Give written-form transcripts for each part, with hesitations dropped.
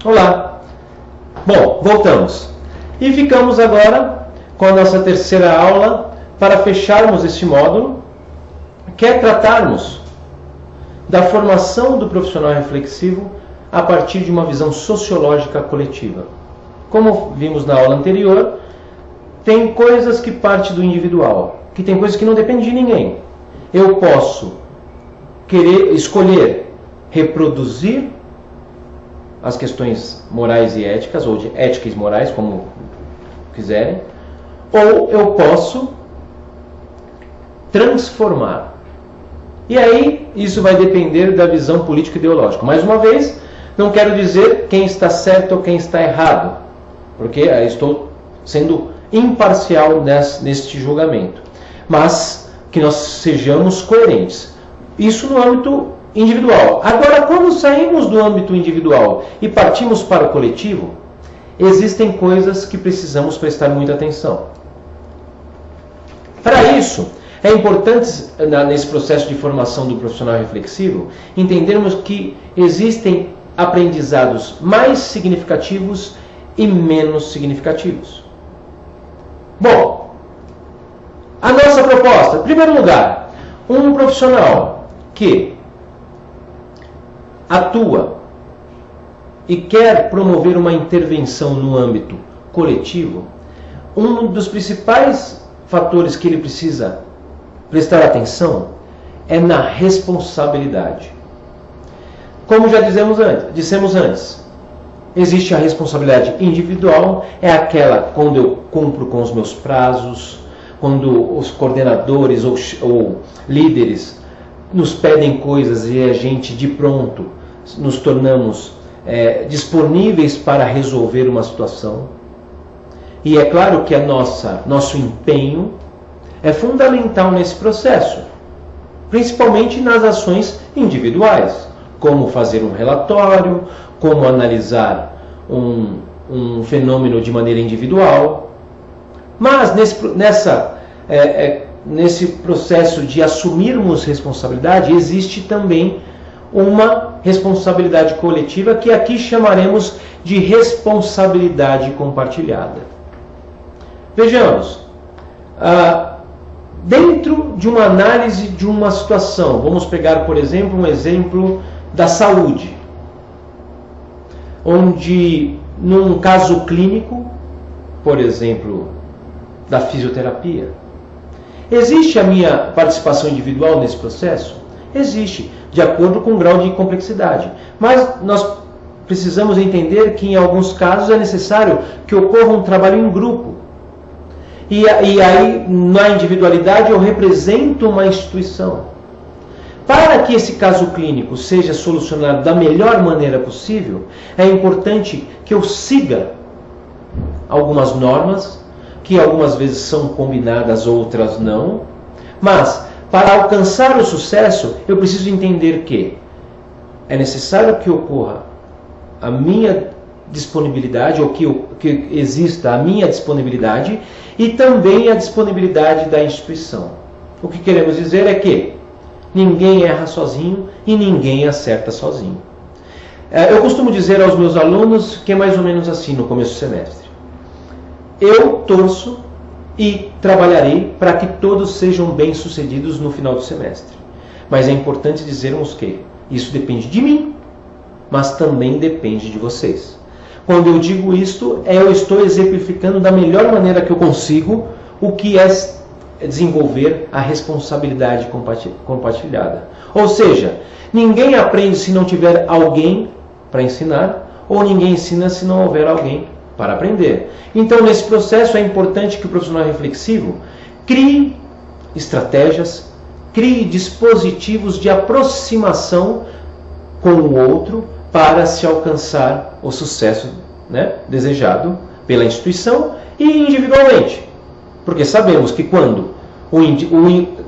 Olá! Bom, voltamos. E ficamos agora com a nossa terceira aula para fecharmos este módulo, que é tratarmos da formação do profissional reflexivo a partir de uma visão sociológica coletiva. Como vimos na aula anterior, tem coisas que partem do individual, que tem coisas que não dependem de ninguém. Eu posso escolher reproduzir as questões morais e éticas, ou de ética e morais, como quiserem, ou eu posso transformar. E aí, isso vai depender da visão político-ideológica. Mais uma vez, não quero dizer quem está certo ou quem está errado, porque estou sendo imparcial neste julgamento. Mas que nós sejamos coerentes. Isso no âmbito individual. Agora, quando saímos do âmbito individual e partimos para o coletivo, existem coisas que precisamos prestar muita atenção. Para isso, é importante, nesse processo de formação do profissional reflexivo, entendermos que existem aprendizados mais significativos e menos significativos. Bom, a nossa proposta, em primeiro lugar, um profissional que atua e quer promover uma intervenção no âmbito coletivo, um dos principais fatores que ele precisa prestar atenção é na responsabilidade. Como já dissemos antes, existe a responsabilidade individual, é aquela quando eu cumpro com os meus prazos, quando os coordenadores ou líderes nos pedem coisas e a gente de pronto nos tornamos disponíveis para resolver uma situação. E é claro que nosso empenho é fundamental nesse processo, principalmente nas ações individuais, como fazer um relatório, como analisar um fenômeno de maneira individual. Mas nesse processo de assumirmos responsabilidade, existe também uma responsabilidade coletiva que aqui chamaremos de responsabilidade compartilhada. Vejamos, dentro de uma análise de uma situação, vamos pegar, por exemplo, um exemplo da saúde, onde num caso clínico, por exemplo, da fisioterapia, existe a minha participação individual nesse processo? Existe, de acordo com o grau de complexidade. Mas nós precisamos entender que em alguns casos é necessário que ocorra um trabalho em grupo. E aí, na individualidade, eu represento uma instituição. Para que esse caso clínico seja solucionado da melhor maneira possível, é importante que eu siga algumas normas, que algumas vezes são combinadas, outras não. Mas, para alcançar o sucesso, eu preciso entender que é necessário que ocorra a minha disponibilidade, ou que exista a minha disponibilidade e também a disponibilidade da instituição. O que queremos dizer é que ninguém erra sozinho e ninguém acerta sozinho. Eu costumo dizer aos meus alunos que é mais ou menos assim no começo do semestre. Eu torço e trabalharei para que todos sejam bem-sucedidos no final do semestre. Mas é importante dizermos que isso depende de mim, mas também depende de vocês. Quando eu digo isto, eu estou exemplificando da melhor maneira que eu consigo o que é desenvolver a responsabilidade compartilhada. Ou seja, ninguém aprende se não tiver alguém para ensinar, ou ninguém ensina se não houver alguém para aprender. Então, nesse processo, é importante que o profissional reflexivo crie estratégias, crie dispositivos de aproximação com o outro para se alcançar o sucesso, desejado pela instituição e individualmente. Porque sabemos que quando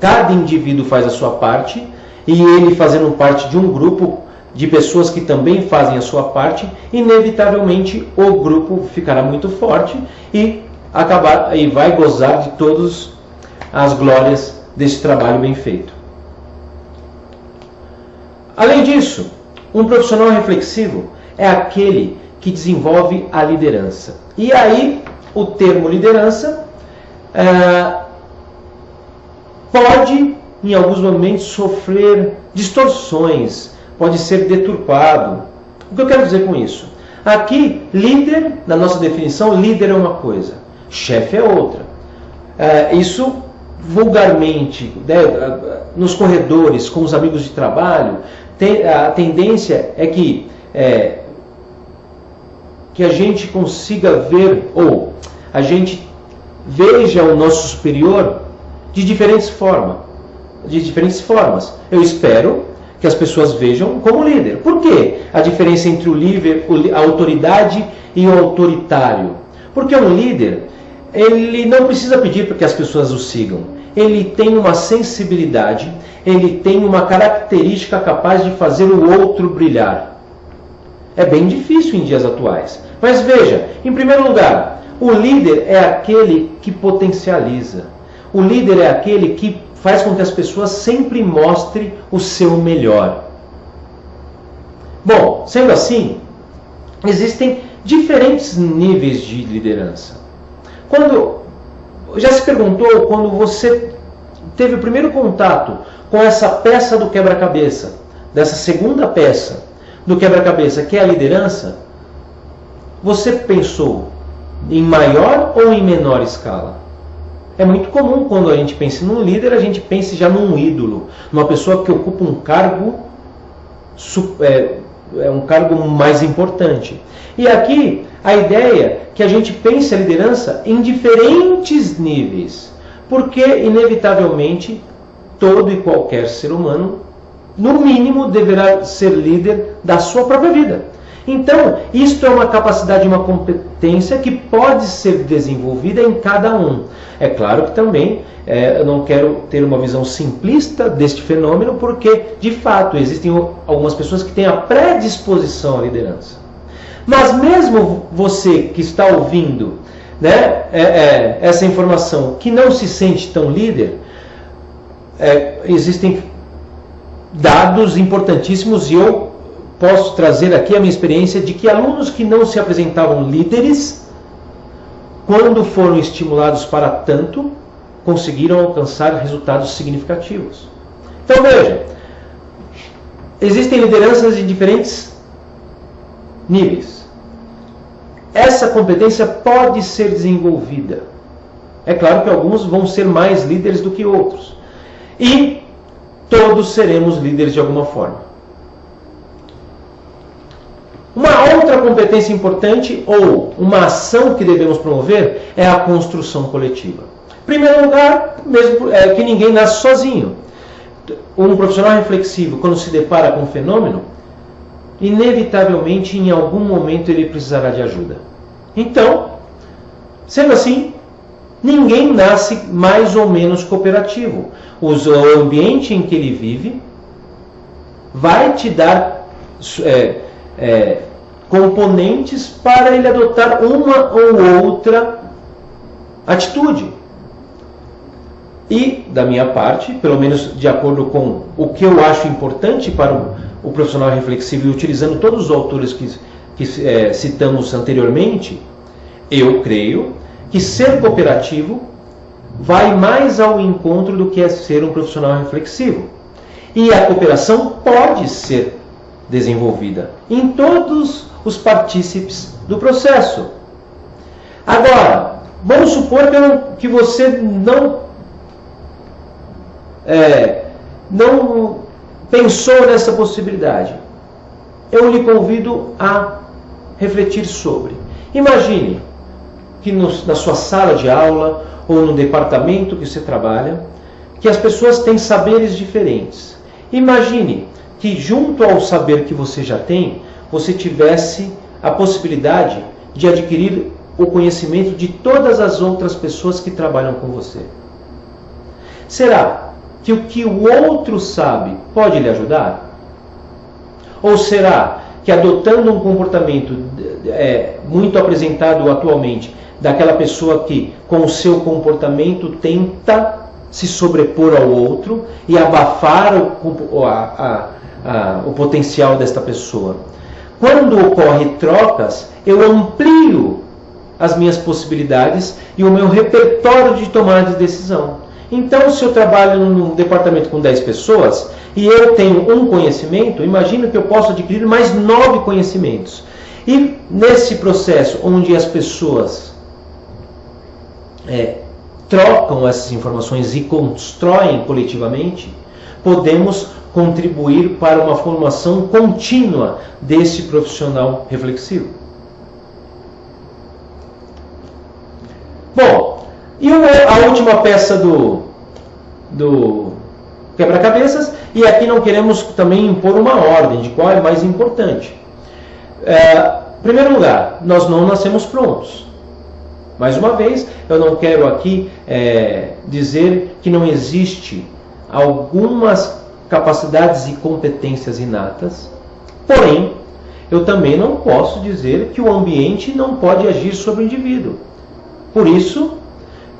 cada indivíduo faz a sua parte, e ele fazendo parte de um grupo de pessoas que também fazem a sua parte, inevitavelmente o grupo ficará muito forte e vai gozar de todas as glórias desse trabalho bem feito. Além disso, um profissional reflexivo é aquele que desenvolve a liderança. E aí, o termo liderança pode, em alguns momentos, sofrer distorções, pode ser deturpado. O que eu quero dizer com isso? Aqui, líder, na nossa definição, líder é uma coisa, chefe é outra. Isso, vulgarmente, né, nos corredores, com os amigos de trabalho, a tendência é que a gente consiga ver, ou a gente veja o nosso superior de diferentes formas. Eu espero que as pessoas vejam como líder. Por quê? A diferença entre o líder, a autoridade e o autoritário. Porque um líder, ele não precisa pedir para que as pessoas o sigam. Ele tem uma sensibilidade, ele tem uma característica capaz de fazer o outro brilhar. É bem difícil em dias atuais. Mas veja, em primeiro lugar, o líder é aquele que potencializa. O líder é aquele que faz com que as pessoas sempre mostrem o seu melhor. Bom, sendo assim, existem diferentes níveis de liderança. Já se perguntou, quando você teve o primeiro contato com essa peça do quebra-cabeça, dessa segunda peça do quebra-cabeça, que é a liderança, você pensou em maior ou em menor escala? É muito comum quando a gente pensa num líder, a gente pense já num ídolo, numa pessoa que ocupa um cargo, um cargo mais importante. E aqui a ideia é que a gente pense a liderança em diferentes níveis, porque inevitavelmente todo e qualquer ser humano, no mínimo, deverá ser líder da sua própria vida. Então, isto é uma capacidade, uma competência que pode ser desenvolvida em cada um. É claro que também eu não quero ter uma visão simplista deste fenômeno, porque, de fato, existem algumas pessoas que têm a predisposição à liderança. Mas mesmo você que está ouvindo, né, essa informação, que não se sente tão líder, existem dados importantíssimos, e eu posso trazer aqui a minha experiência de que alunos que não se apresentavam líderes, quando foram estimulados para tanto, conseguiram alcançar resultados significativos. Então veja, existem lideranças em diferentes níveis. Essa competência pode ser desenvolvida. É claro que alguns vão ser mais líderes do que outros. E todos seremos líderes de alguma forma. Uma outra competência importante, ou uma ação que devemos promover, é a construção coletiva. Em primeiro lugar, mesmo que ninguém nasce sozinho. Um profissional reflexivo, quando se depara com um fenômeno, inevitavelmente, em algum momento, ele precisará de ajuda. Então, sendo assim, ninguém nasce mais ou menos cooperativo. O ambiente em que ele vive vai te dar componentes para ele adotar uma ou outra atitude. E, da minha parte, pelo menos de acordo com o que eu acho importante para o profissional reflexivo, e utilizando todos os autores que citamos anteriormente, eu creio que ser cooperativo vai mais ao encontro do que é ser um profissional reflexivo. E a cooperação pode ser desenvolvida em todos os partícipes do processo. Agora, vamos supor que você não pensou nessa possibilidade. Eu lhe convido a refletir sobre. Imagine que na sua sala de aula ou no departamento que você trabalha, que as pessoas têm saberes diferentes. Imagine que junto ao saber que você já tem, você tivesse a possibilidade de adquirir o conhecimento de todas as outras pessoas que trabalham com você. Será que o que o outro sabe pode lhe ajudar? Ou será que, adotando um comportamento muito apresentado atualmente, daquela pessoa que com o seu comportamento tenta se sobrepor ao outro e abafar o potencial desta pessoa? Quando ocorrem trocas, eu amplio as minhas possibilidades e o meu repertório de tomada de decisão. Então, se eu trabalho num departamento com 10 pessoas e eu tenho um conhecimento, imagina que eu posso adquirir mais 9 conhecimentos. E nesse processo onde as pessoas trocam essas informações e constroem coletivamente, podemos contribuir para uma formação contínua desse profissional reflexivo. Bom, e a última peça do quebra-cabeças, e aqui não queremos também impor uma ordem de qual é mais importante. Em primeiro lugar, nós não nascemos prontos. Mais uma vez, eu não quero aqui dizer que não existe algumas capacidades e competências inatas, porém, eu também não posso dizer que o ambiente não pode agir sobre o indivíduo. Por isso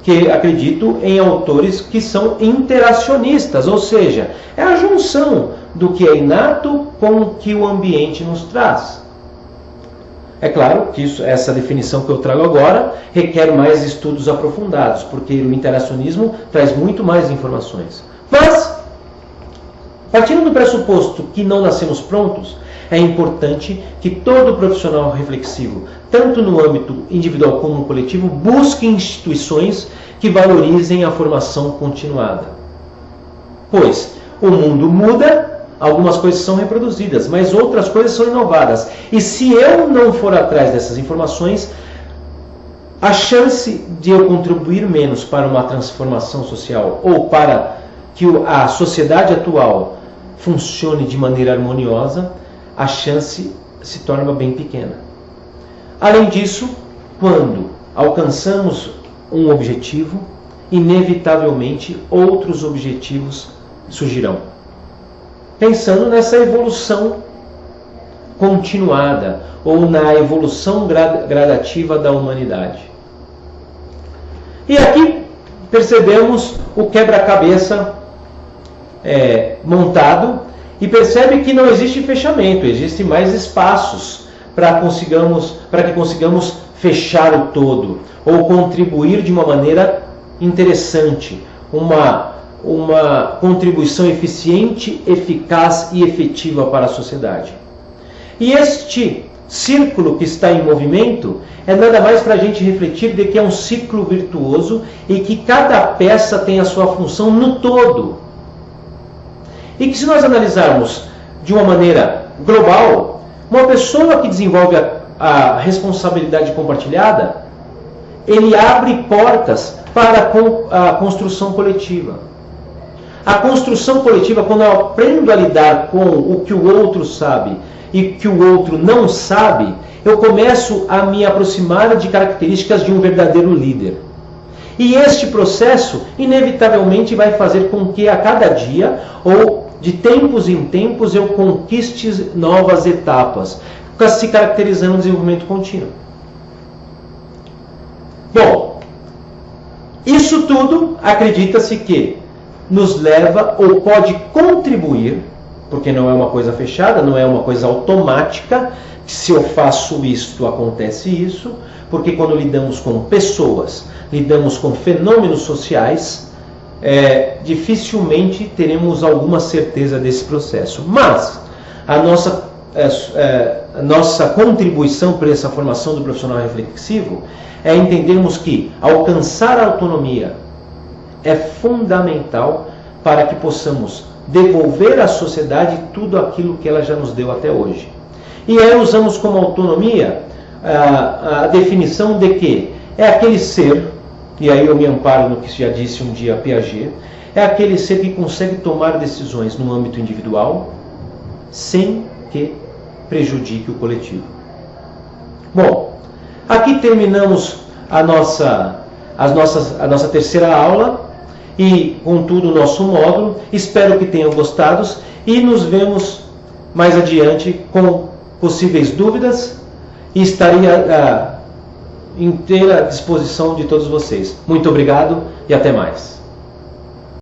que acredito em autores que são interacionistas, ou seja, é a junção do que é inato com o que o ambiente nos traz. É claro que essa definição que eu trago agora requer mais estudos aprofundados, porque o interacionismo traz muito mais informações. Mas, partindo do pressuposto que não nascemos prontos, é importante que todo profissional reflexivo, tanto no âmbito individual como no coletivo, busque instituições que valorizem a formação continuada. Pois o mundo muda, algumas coisas são reproduzidas, mas outras coisas são inovadas. E se eu não for atrás dessas informações, a chance de eu contribuir menos para uma transformação social ou para que a sociedade atual funcione de maneira harmoniosa, a chance se torna bem pequena. Além disso, quando alcançamos um objetivo, inevitavelmente outros objetivos surgirão. Pensando nessa evolução continuada ou na evolução gradativa da humanidade. E aqui percebemos o quebra-cabeça montado e percebe que não existe fechamento, existem mais espaços para que consigamos fechar o todo ou contribuir de uma maneira interessante, uma contribuição eficiente, eficaz e efetiva para a sociedade. E este círculo que está em movimento é nada mais para a gente refletir de que é um ciclo virtuoso e que cada peça tem a sua função no todo. E que se nós analisarmos de uma maneira global, uma pessoa que desenvolve a responsabilidade compartilhada, ele abre portas para a construção coletiva. A construção coletiva, quando eu aprendo a lidar com o que o outro sabe e que o outro não sabe, eu começo a me aproximar de características de um verdadeiro líder. E este processo, inevitavelmente, vai fazer com que a cada dia, ou de tempos em tempos, eu conquiste novas etapas, se caracterizando no desenvolvimento contínuo. Bom, isso tudo acredita-se que nos leva ou pode contribuir, porque não é uma coisa fechada, não é uma coisa automática, que se eu faço isto, acontece isso, porque quando lidamos com pessoas, lidamos com fenômenos sociais, dificilmente teremos alguma certeza desse processo. Mas a nossa contribuição para essa formação do profissional reflexivo é entendermos que alcançar a autonomia é fundamental para que possamos devolver à sociedade tudo aquilo que ela já nos deu até hoje. E aí usamos como autonomia a definição de que é aquele ser, e aí eu me amparo no que já disse um dia Piaget, é aquele ser que consegue tomar decisões no âmbito individual sem que prejudique o coletivo. Bom, aqui terminamos a nossa terceira aula e, contudo, o nosso módulo. Espero que tenham gostado e nos vemos mais adiante com possíveis dúvidas e estaria inteira disposição de todos vocês. Muito obrigado e até mais.